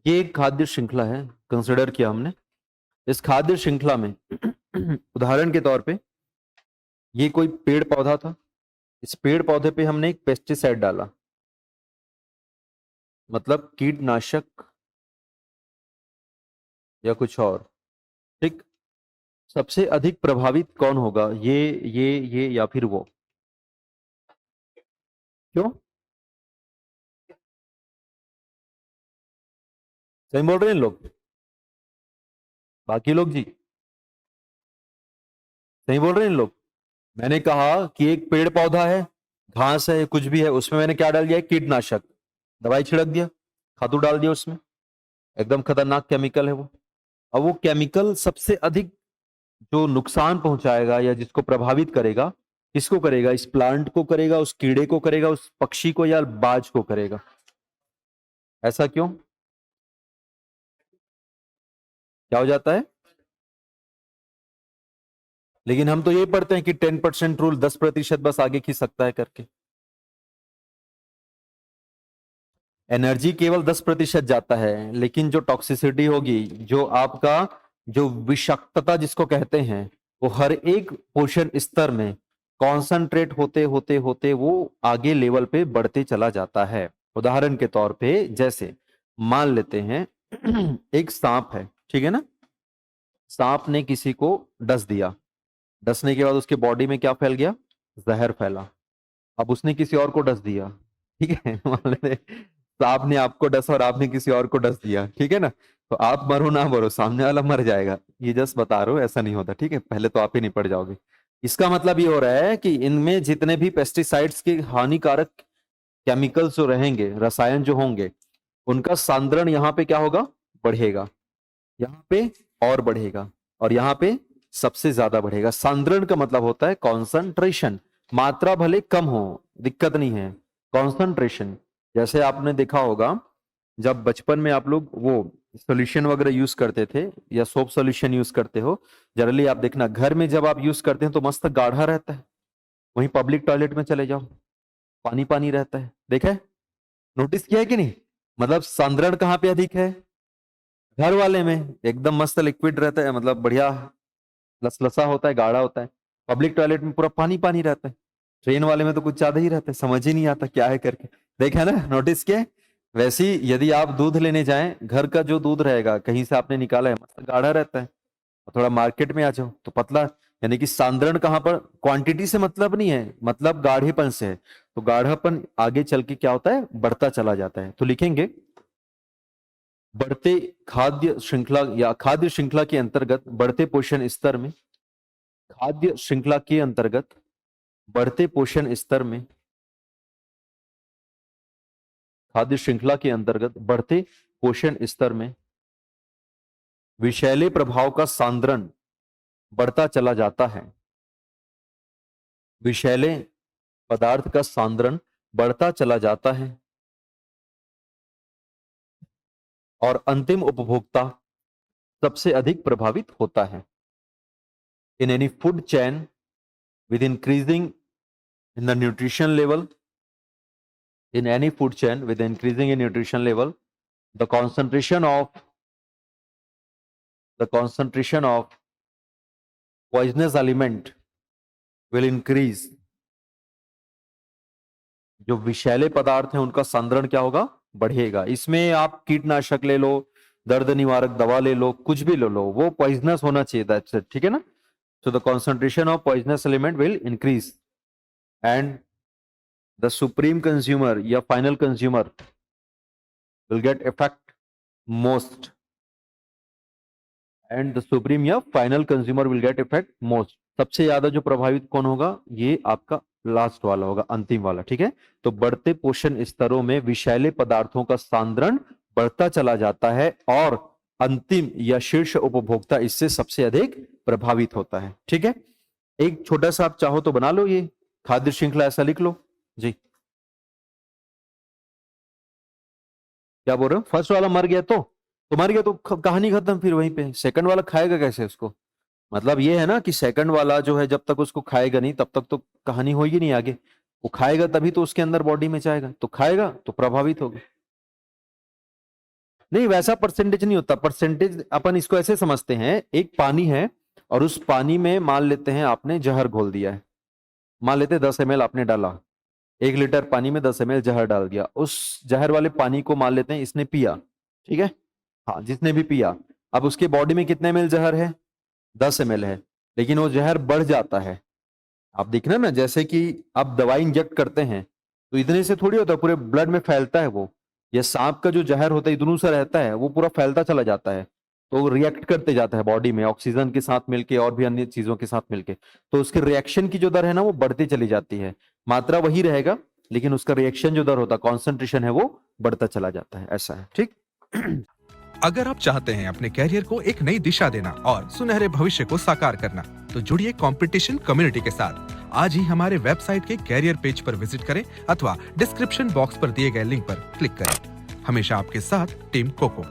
ये एक खाद्य श्रृंखला है, कंसिडर किया हमने। इस खाद्य श्रृंखला में उदाहरण के तौर पे ये कोई पेड़ पौधा था। इस पेड़ पौधे पे हमने एक पेस्टिसाइड डाला, मतलब कीटनाशक या कुछ और। ठीक। सबसे अधिक प्रभावित कौन होगा, ये या फिर वो? क्यों? सही बोल रहे हैं लोग? बाकी लोग जी, सही बोल रहे हैं लोग? मैंने कहा कि एक पेड़ पौधा है, घास है, कुछ भी है, उसमें मैंने क्या डाल दिया? कीटनाशक, दवाई छिड़क दिया, खादू डाल दिया उसमें। एकदम खतरनाक केमिकल है वो। अब वो केमिकल सबसे अधिक जो नुकसान पहुंचाएगा या जिसको प्रभावित करेगा, किसको करेगा? इस प्लांट को करेगा, उस कीड़े को करेगा, उस पक्षी को या बाज को करेगा। ऐसा क्यों? क्या हो जाता है? लेकिन हम तो ये पढ़ते हैं कि 10% रूल, 10% बस आगे खींच सकता है करके। एनर्जी केवल 10% जाता है, लेकिन जो टॉक्सिसिटी होगी, जो आपका जो विषाक्तता जिसको कहते हैं, वो हर एक पोषण स्तर में कॉन्सेंट्रेट होते होते होते वो आगे लेवल पे बढ़ते चला जाता है। उदाहरण के तौर पे जैसे मान लेते हैं एक सांप है, ठीक है ना? सांप ने किसी को डस दिया। डसने के बाद उसके बॉडी में क्या फैल गया? जहर फैला। अब उसने किसी और को डस दिया, ठीक है? मान लेते सांप ने आपको डसा और आपने किसी और को डस दिया, ठीक है ना? तो आप मरो ना मरो, सामने वाला मर जाएगा। ये जस्ट बता रहा हूं, ऐसा नहीं होता, ठीक है? पहले तो आप ही निपट जाओगे। इसका मतलब ये हो रहा है कि इनमें जितने भी पेस्टिसाइड्स के हानिकारक केमिकल्स जो रहेंगे, रसायन जो होंगे, उनका सांद्रण यहाँ पे क्या होगा? बढ़ेगा। यहाँ पे और बढ़ेगा, और यहाँ पे सबसे ज्यादा बढ़ेगा। सांद्रण का मतलब होता है कॉन्सेंट्रेशन। मात्रा भले कम हो, दिक्कत नहीं है, कॉन्सेंट्रेशन। जैसे आपने देखा होगा, जब बचपन में आप लोग वो सोल्यूशन वगैरह यूज करते थे या सोप सोल्यूशन यूज करते हो, जनरली आप देखना घर में जब आप यूज करते हैं तो मस्त गाढ़ा रहता है। वहीं पब्लिक टॉयलेट में चले जाओ, पानी पानी रहता है। देखा है? नोटिस किया है कि नहीं? मतलब सांद्रण कहाँ पे अधिक है? घर वाले में एकदम मस्त लिक्विड रहता है, मतलब बढ़िया लसलसा होता है, गाढ़ा होता है। पब्लिक टॉयलेट में पूरा पानी पानी रहता है। ट्रेन वाले में तो कुछ ज्यादा ही रहता है, समझ ही नहीं आता क्या है करके। देखा ना? नोटिस किया? वैसे ही यदि आप दूध लेने जाएं, घर का जो दूध रहेगा, कहीं से आपने निकाला है, मस्त गाढ़ा रहता है। और थोड़ा मार्केट में आ जाओ तो पतला। यानी कि सांद्रण कहाँ पर? क्वांटिटी से मतलब नहीं है, मतलब गाढ़ेपन से है। तो गाढ़ापन आगे चल के क्या होता है? बढ़ता चला जाता है। तो लिखेंगे बढ़ते खाद्य श्रृंखला या खाद्य श्रृंखला के अंतर्गत बढ़ते पोषण स्तर में, खाद्य श्रृंखला के अंतर्गत बढ़ते पोषण स्तर में, खाद्य श्रृंखला के अंतर्गत बढ़ते पोषण स्तर में विषैले प्रभाव का सांद्रण बढ़ता चला जाता है। विषैले पदार्थ का सांद्रण बढ़ता चला जाता है और अंतिम उपभोक्ता सबसे अधिक प्रभावित होता है। In any food chain with increasing in the nutrition level, in any food chain with increasing in nutrition level, the concentration of poisonous element will increase। जो विषैले पदार्थ हैं उनका सांद्रण क्या होगा? बढ़ेगा। इसमें आप कीटनाशक ले लो, दर्द निवारक दवा ले लो, कुछ भी ले लो, वो पॉइजनस होना चाहिए, दैट्स इट, ठीक है ना? So the concentration of poisonous element will increase and the supreme consumer या final consumer will get affect most, and the supreme या final consumer will get effect most. सबसे ज्यादा जो प्रभावित कौन होगा? ये आपका लास्ट वाला होगा, अंतिम वाला, ठीक है? तो बढ़ते पोषण स्तरों में विषैले पदार्थों का सांद्रण बढ़ता चला जाता है और अंतिम या शीर्ष उपभोक्ता इससे सबसे अधिक प्रभावित होता है, ठीक है? एक छोटा सा आप चाहो तो बना लो, ये खाद्य श्रृंखला ऐसा लिख लो जी। क्या बोल रहे हो? फर्स्ट वाला मर गया तो मर गया तो कहानी खत्म। फिर वहीं पे सेकंड वाला खाएगा कैसे उसको? मतलब ये है ना कि सेकंड वाला जो है, जब तक उसको खाएगा नहीं तब तक तो कहानी होगी नहीं आगे। वो खाएगा तभी तो उसके अंदर बॉडी में जाएगा, तो खाएगा तो प्रभावित होगा। नहीं, वैसा परसेंटेज नहीं होता। परसेंटेज अपन इसको ऐसे समझते हैं, एक पानी है और उस पानी में मान लेते हैं आपने जहर घोल दिया है, मान लेते हैं 10 ml आपने डाला, 1 लीटर पानी में 10 ml जहर डाल दिया, उस जहर वाले पानी को मान लेते हैं इसने पिया, ठीक है, हाँ जिसने भी पिया, अब उसके बॉडी में कितने ml जहर है, 10 ml है, लेकिन वो जहर बढ़ जाता है। आप देखना ना, जैसे कि आप दवाई इंजेक्ट करते हैं तो इतने से थोड़ी होता है, पूरे ब्लड में फैलता है वो। ये सांप का जो जहर होता है इतनू सा रहता है, वो पूरा फैलता चला जाता है, तो रिएक्ट करते जाता है बॉडी में ऑक्सीजन के साथ मिलके और भी अन्य चीजों के साथ मिलके, तो उसके रिएक्शन की जो दर है ना वो बढ़ती चली जाती है। मात्रा वही रहेगा लेकिन उसका रिएक्शन जो दर होता है, कॉन्सेंट्रेशन है, वो बढ़ता चला जाता है, ऐसा है, ठीक। अगर आप चाहते हैं अपने कैरियर को एक नई दिशा देना और सुनहरे भविष्य को साकार करना, तो जुड़िए कंपटीशन कम्युनिटी के साथ। आज ही हमारे वेबसाइट के कैरियर पेज पर विजिट करें अथवा डिस्क्रिप्शन बॉक्स पर दिए गए लिंक पर क्लिक करें। हमेशा आपके साथ टीम कोको।